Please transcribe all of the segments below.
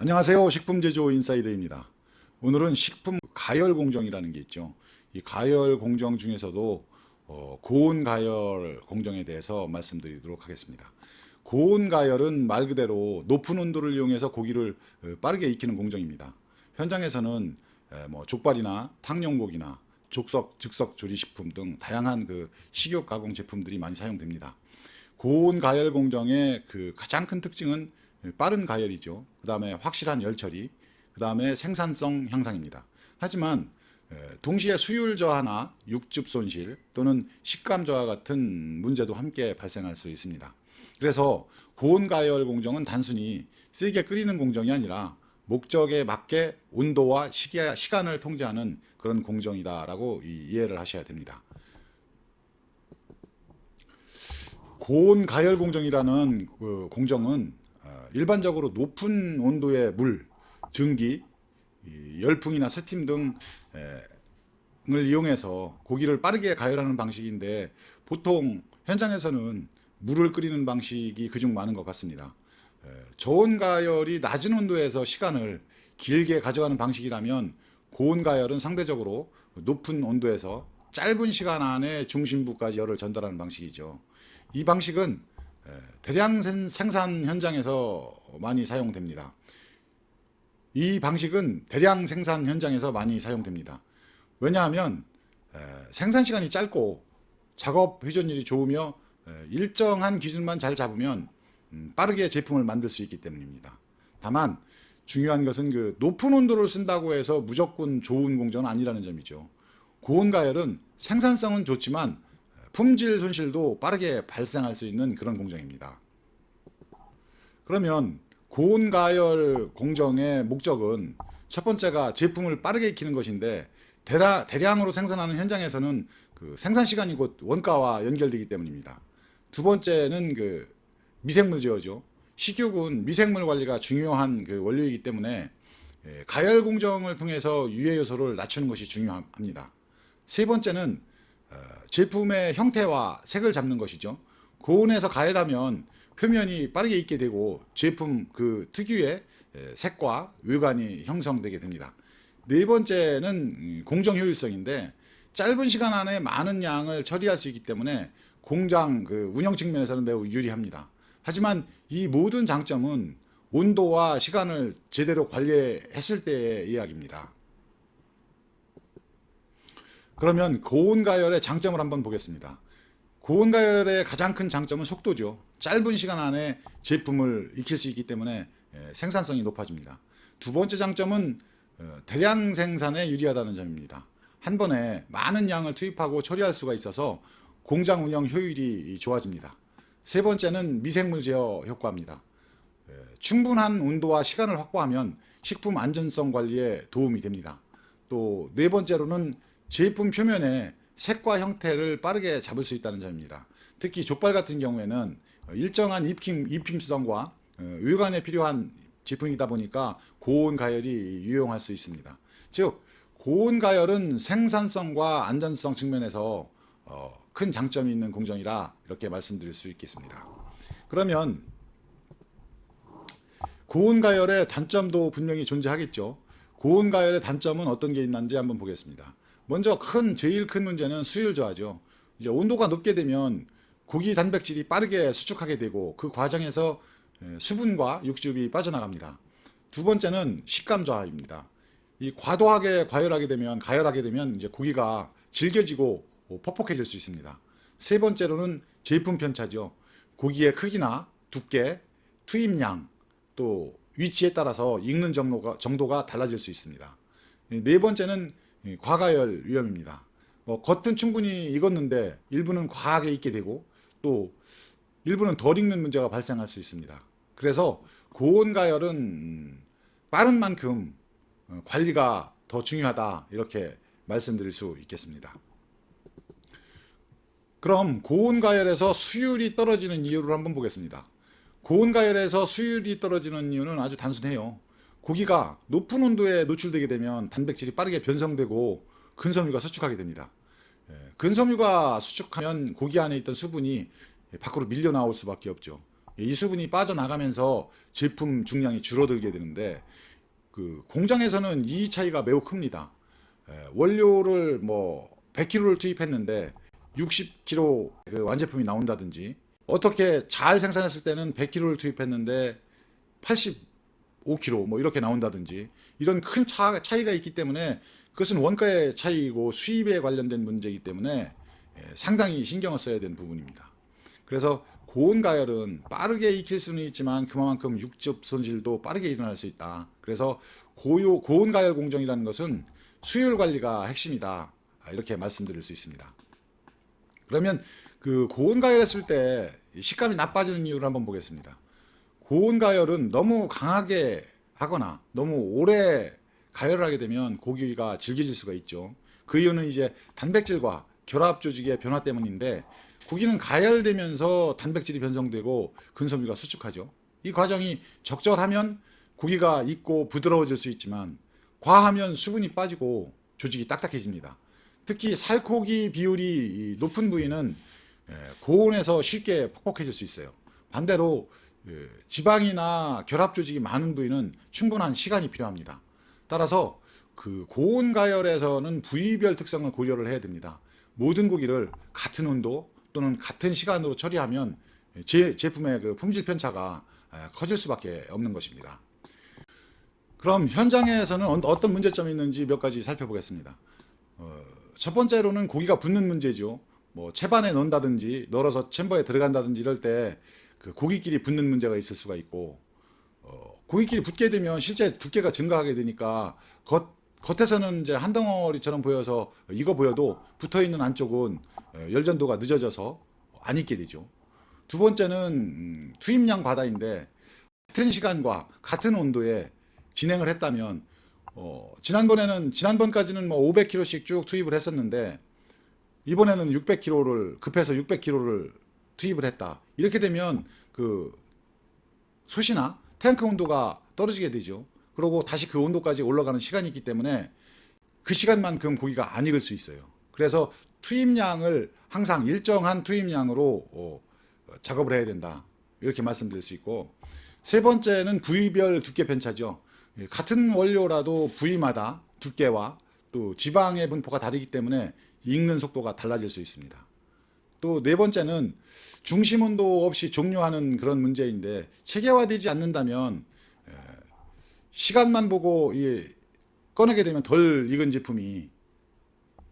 안녕하세요. 식품제조 인사이드입니다. 오늘은 식품 가열 공정이라는 게 있죠. 이 가열 공정 중에서도 고온 가열 공정에 대해서 말씀드리도록 하겠습니다. 고온 가열은 말 그대로 높은 온도를 이용해서 고기를 빠르게 익히는 공정입니다. 현장에서는 뭐 족발이나 탕용고기나 족석, 즉석 조리식품 등 다양한 그 식욕 가공 제품들이 많이 사용됩니다. 고온 가열 공정의 그 가장 큰 특징은 빠른 가열이죠. 그 다음에 확실한 열 처리, 그 다음에 생산성 향상입니다. 하지만 동시에 수율 저하나 육즙 손실 또는 식감 저하 같은 문제도 함께 발생할 수 있습니다. 그래서 고온 가열 공정은 단순히 세게 끓이는 공정이 아니라 목적에 맞게 온도와 시간을 통제하는 그런 공정이다라고 이해를 하셔야 됩니다. 고온 가열 공정이라는 그 공정은 일반적으로 높은 온도의 물, 증기, 열풍이나 스팀 등을 이용해서 고기를 빠르게 가열하는 방식인데 보통 현장에서는 물을 끓이는 방식이 그중 많은 것 같습니다. 저온 가열이 낮은 온도에서 시간을 길게 가져가는 방식이라면 고온 가열은 상대적으로 높은 온도에서 짧은 시간 안에 중심부까지 열을 전달하는 방식이죠. 이 방식은 대량 생산 현장에서 많이 사용됩니다. 이 방식은 대량 생산 현장에서 많이 사용됩니다. 왜냐하면 생산 시간이 짧고 작업 회전율이 좋으며 일정한 기준만 잘 잡으면 빠르게 제품을 만들 수 있기 때문입니다. 다만 중요한 것은 그 높은 온도를 쓴다고 해서 무조건 좋은 공정은 아니라는 점이죠. 고온 가열은 생산성은 좋지만 품질 손실도 빠르게 발생할 수 있는 그런 공정입니다. 그러면 고온 가열 공정의 목적은 첫 번째가 제품을 빠르게 익히는 것인데 대량으로 생산하는 현장에서는 그 생산 시간이 곧 원가와 연결되기 때문입니다. 두 번째는 그 미생물 제어죠. 식육은 미생물 관리가 중요한 그 원료이기 때문에 가열 공정을 통해서 유해 요소를 낮추는 것이 중요합니다. 세 번째는 제품의 형태와 색을 잡는 것이죠. 고온에서 가열하면 표면이 빠르게 익게 되고 제품 그 특유의 색과 외관이 형성되게 됩니다. 네 번째는 공정 효율성인데 짧은 시간 안에 많은 양을 처리할 수 있기 때문에 공장 그 운영 측면에서는 매우 유리합니다. 하지만 이 모든 장점은 온도와 시간을 제대로 관리했을 때의 이야기입니다. 그러면 고온 가열의 장점을 한번 보겠습니다. 고온 가열의 가장 큰 장점은 속도죠. 짧은 시간 안에 제품을 익힐 수 있기 때문에 생산성이 높아집니다. 두 번째 장점은 대량 생산에 유리하다는 점입니다. 한 번에 많은 양을 투입하고 처리할 수가 있어서 공장 운영 효율이 좋아집니다. 세 번째는 미생물 제어 효과입니다. 충분한 온도와 시간을 확보하면 식품 안전성 관리에 도움이 됩니다. 또 네 번째로는 제품 표면에 색과 형태를 빠르게 잡을 수 있다는 점입니다. 특히 족발 같은 경우에는 일정한 입힘성과 외관에 필요한 제품이다 보니까 고온 가열이 유용할 수 있습니다. 즉 고온 가열은 생산성과 안전성 측면에서 큰 장점이 있는 공정이라 이렇게 말씀드릴 수 있겠습니다. 그러면 고온 가열의 단점도 분명히 존재하겠죠. 고온 가열의 단점은 어떤 게 있는지 한번 보겠습니다. 먼저 제일 큰 문제는 수율 저하죠. 이제 온도가 높게 되면 고기 단백질이 빠르게 수축하게 되고 그 과정에서 수분과 육즙이 빠져나갑니다. 두 번째는 식감 저하입니다. 이 과도하게 가열하게 되면 이제 고기가 질겨지고 퍽퍽해질 수 있습니다. 세 번째로는 제품 편차죠. 고기의 크기나 두께, 투입량, 또 위치에 따라서 익는 정도가 달라질 수 있습니다. 네 번째는 과가열 위험입니다. 겉은 충분히 익었는데 일부는 과하게 익게 되고 또 일부는 덜 익는 문제가 발생할 수 있습니다. 그래서 고온 가열은 빠른 만큼 관리가 더 중요하다 이렇게 말씀드릴 수 있겠습니다. 그럼 고온 가열에서 수율이 떨어지는 이유를 한번 보겠습니다. 고온 가열에서 수율이 떨어지는 이유는 아주 단순해요. 고기가 높은 온도에 노출되게 되면 단백질이 빠르게 변성되고 근섬유가 수축하게 됩니다. 근섬유가 수축하면 고기 안에 있던 수분이 밖으로 밀려 나올 수밖에 없죠. 이 수분이 빠져나가면서 제품 중량이 줄어들게 되는데 그 공장에서는 이 차이가 매우 큽니다. 원료를 뭐 100kg를 투입했는데 60kg 그 완제품이 나온다든지, 어떻게 잘 생산했을 때는 100kg를 투입했는데 85kg 뭐 이렇게 나온다든지, 이런 큰 차이가 있기 때문에 그것은 원가의 차이이고 수입에 관련된 문제이기 때문에 상당히 신경을 써야 되는 부분입니다. 그래서 고온 가열은 빠르게 익힐 수는 있지만 그만큼 육즙 손실도 빠르게 일어날 수 있다. 그래서 고온 가열 공정이라는 것은 수율 관리가 핵심이다. 이렇게 말씀드릴 수 있습니다. 그러면 그 고온 가열했을 때 식감이 나빠지는 이유를 한번 보겠습니다. 고온 가열은 너무 강하게 하거나 너무 오래 가열을 하게 되면 고기가 질겨질 수가 있죠. 그 이유는 이제 단백질과 결합 조직의 변화 때문인데, 고기는 가열되면서 단백질이 변성되고 근섬유가 수축하죠. 이 과정이 적절하면 고기가 익고 부드러워질 수 있지만 과하면 수분이 빠지고 조직이 딱딱해집니다. 특히 살코기 비율이 높은 부위는 고온에서 쉽게 퍽퍽해질 수 있어요. 반대로 지방이나 결합 조직이 많은 부위는 충분한 시간이 필요합니다. 따라서 그 고온 가열에서는 부위별 특성을 고려를 해야 됩니다. 모든 고기를 같은 온도 또는 같은 시간으로 처리하면 제품의 그 품질 편차가 커질 수밖에 없는 것입니다. 그럼 현장에서는 어떤 문제점이 있는지 몇 가지 살펴보겠습니다. 첫 번째로는 고기가 붙는 문제죠. 뭐 채반에 넣는다든지 널어서 챔버에 들어간다든지 이럴 때 그 고기끼리 붙는 문제가 있을 수가 있고, 고기끼리 붙게 되면 실제 두께가 증가하게 되니까 겉에서는 이제 한 덩어리처럼 보여서 익어 보여도 붙어 있는 안쪽은 열전도가 늦어져서 안 익게 되죠. 두 번째는 투입량 과다인데, 같은 시간과 같은 온도에 진행을 했다면 지난번까지는 뭐 500kg씩 쭉 투입을 했었는데 이번에는 600kg를 급해서 600kg를 투입을 했다. 이렇게 되면 그 솥이나 탱크 온도가 떨어지게 되죠. 그리고 다시 그 온도까지 올라가는 시간이 있기 때문에 그 시간만큼 고기가 안 익을 수 있어요. 그래서 투입량을 항상 일정한 투입량으로 작업을 해야 된다. 이렇게 말씀드릴 수 있고, 세 번째는 부위별 두께 편차죠. 같은 원료라도 부위마다 두께와 또 지방의 분포가 다르기 때문에 익는 속도가 달라질 수 있습니다. 또 네 번째는 중심 온도 없이 종료하는 그런 문제인데, 체계화되지 않는다면 시간만 보고 꺼내게 되면 덜 익은 제품이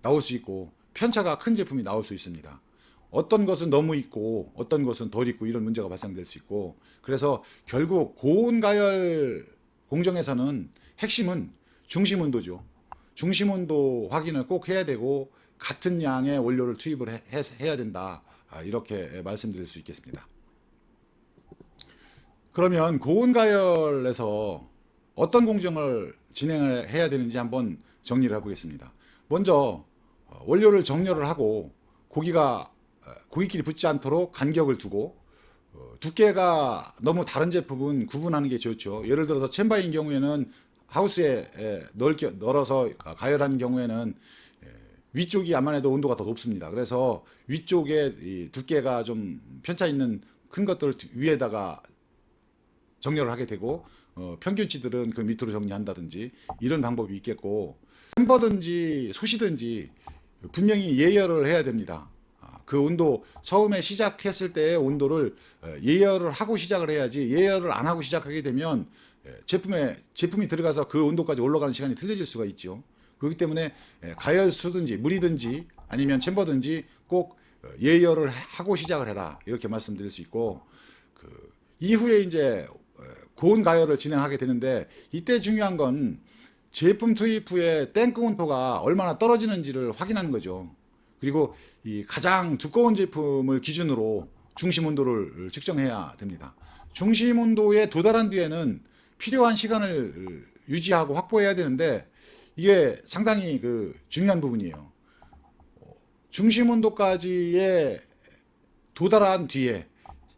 나올 수 있고 편차가 큰 제품이 나올 수 있습니다. 어떤 것은 너무 익고 어떤 것은 덜 익고 이런 문제가 발생될 수 있고, 그래서 결국 고온 가열 공정에서는 핵심은 중심 온도죠. 중심 온도 확인을 꼭 해야 되고 같은 양의 원료를 투입을 해야 된다. 이렇게 말씀드릴 수 있겠습니다. 그러면 고온 가열에서 어떤 공정을 진행을 해야 되는지 한번 정리를 해보겠습니다. 먼저 원료를 정렬을 하고 고기끼리 붙지 않도록 간격을 두고, 두께가 너무 다른 제품은 구분하는 게 좋죠. 예를 들어서 챔바인 경우에는 하우스에 널어서 가열하는 경우에는 위쪽이 암만해도 온도가 더 높습니다. 그래서 위쪽에 이 두께가 좀 편차 있는 큰 것들을 위에다가 정렬을 하게 되고, 평균치들은 그 밑으로 정리한다든지 이런 방법이 있겠고, 햄버든지 솥이든지 분명히 예열을 해야 됩니다. 그 온도, 처음에 시작했을 때의 온도를 예열을 하고 시작을 해야지, 예열을 안 하고 시작하게 되면 제품이 들어가서 그 온도까지 올라가는 시간이 틀려질 수가 있죠. 그렇기 때문에 가열수든지 물이든지 아니면 챔버든지 꼭 예열을 하고 시작을 해라. 이렇게 말씀드릴 수 있고, 그 이후에 이제 고온 가열을 진행하게 되는데, 이때 중요한 건 제품 투입 후에 탱크 온도가 얼마나 떨어지는지를 확인하는 거죠. 그리고 이 가장 두꺼운 제품을 기준으로 중심 온도를 측정해야 됩니다. 중심 온도에 도달한 뒤에는 필요한 시간을 유지하고 확보해야 되는데, 이게 상당히 그 중요한 부분이에요. 중심 온도까지에 도달한 뒤에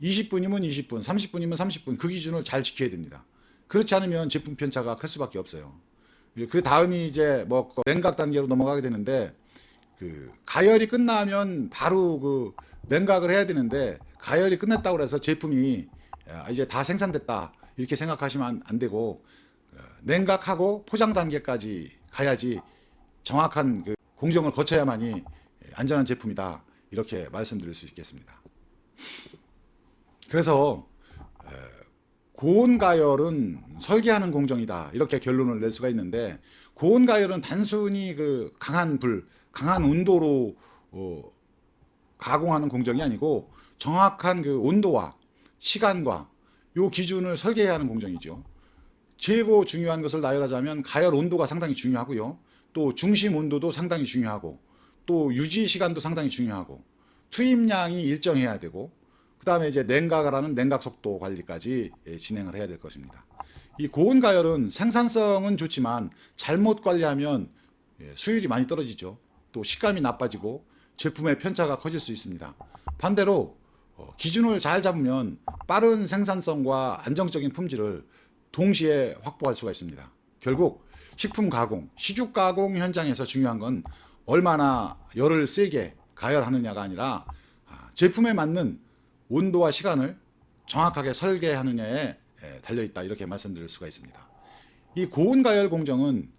20분이면 20분, 30분이면 30분 그 기준을 잘 지켜야 됩니다. 그렇지 않으면 제품 편차가 클 수밖에 없어요. 그 다음이 이제 뭐 냉각 단계로 넘어가게 되는데, 그 가열이 끝나면 바로 그 냉각을 해야 되는데, 가열이 끝났다고 해서 제품이 이제 다 생산됐다 이렇게 생각하시면 안 되고 냉각하고 포장 단계까지 가야지 정확한 그 공정을 거쳐야만이 안전한 제품이다 이렇게 말씀드릴 수 있겠습니다. 그래서 고온 가열은 설계하는 공정이다 이렇게 결론을 낼 수가 있는데, 고온 가열은 단순히 그 강한 불, 강한 온도로 가공하는 공정이 아니고 정확한 그 온도와 시간과 요 기준을 설계해야 하는 공정이죠. 최고 중요한 것을 나열하자면 가열 온도가 상당히 중요하고요. 또 중심 온도도 상당히 중요하고, 또 유지 시간도 상당히 중요하고, 투입량이 일정해야 되고, 그 다음에 이제 냉각을 하는 냉각 속도 관리까지 진행을 해야 될 것입니다. 이 고온 가열은 생산성은 좋지만 잘못 관리하면 수율이 많이 떨어지죠. 또 식감이 나빠지고 제품의 편차가 커질 수 있습니다. 반대로 기준을 잘 잡으면 빠른 생산성과 안정적인 품질을 동시에 확보할 수가 있습니다. 결국 식품 가공, 시죽 가공 현장에서 중요한 건 얼마나 열을 세게 가열하느냐가 아니라 제품에 맞는 온도와 시간을 정확하게 설계하느냐에 달려있다 이렇게 말씀드릴 수가 있습니다. 이 고온 가열 공정은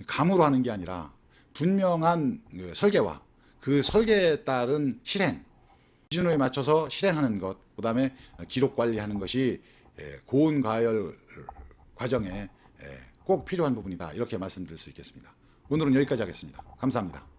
감으로 하는 게 아니라 분명한 설계와 그 설계에 따른 실행, 기준에 맞춰서 실행하는 것, 그 다음에 기록 관리하는 것이 고온 가열 과정에 꼭 필요한 부분이다 이렇게 말씀드릴 수 있겠습니다. 오늘은 여기까지 하겠습니다. 감사합니다.